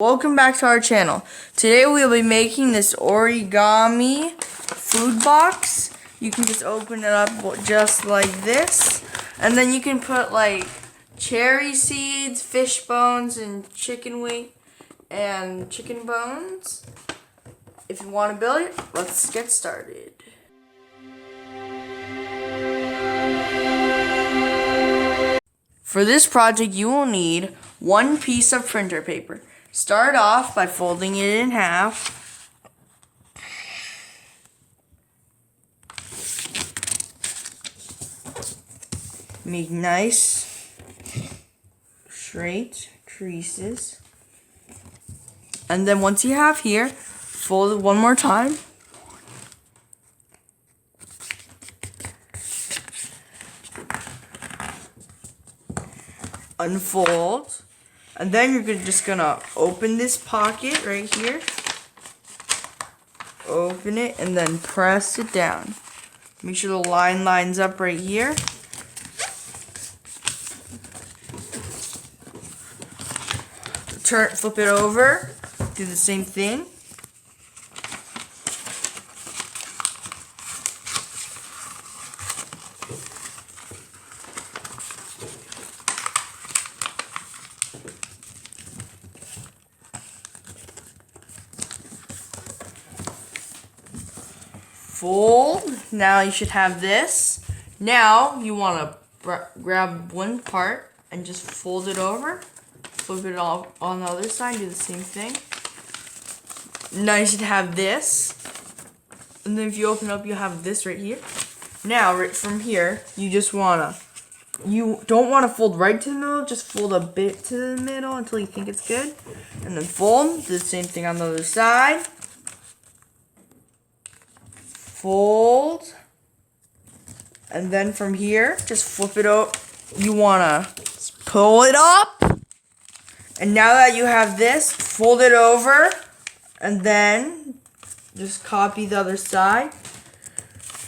Welcome back to our channel. Today we'll be making this origami food box. You can just open it up just like this, and then you can put like cherry seeds, fish bones, and chicken wing and chicken bones. If you want to build it, let's get started. For this project, you will need one piece of printer paper. Start off by folding it in half. Make nice, straight creases. And then once you have here, fold it one more time. Unfold. And then you're just gonna open this pocket right here. Open it and then press it down. Make sure the line lines up right here. Flip it over. Do the same thing. Fold. Now you should have this. Now you want to grab one part and just fold it over. Flip it all on the other side. Do the same thing. Now you should have this. And then if you open up, you have this right here. Now, right from here, you don't want to fold right to the middle. Just fold a bit to the middle until you think it's good. And then fold. Do the same thing on the other side. Fold, and then from here, just flip it up. You wanna pull it up, and now that you have this, fold it over, and then just copy the other side.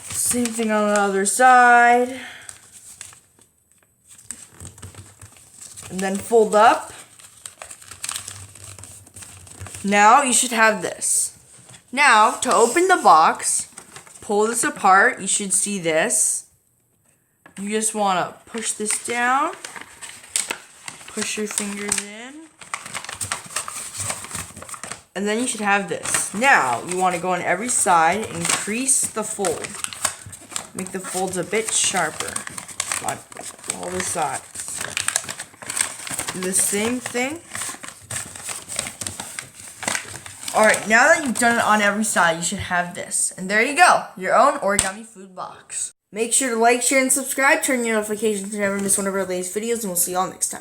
Same thing on the other side, and then fold up. Now you should have this. Now, to open the box, pull this apart. You should see this. You just want to push this down. Push your fingers in. And then you should have this. Now, you want to go on every side and crease the fold. Make the folds a bit sharper on all the sides. Do the same thing. Alright, now that you've done it on every side, you should have this. And there you go, your own origami food box. Make sure to like, share, and subscribe. Turn your notifications to never miss one of our latest videos, and we'll see you all next time.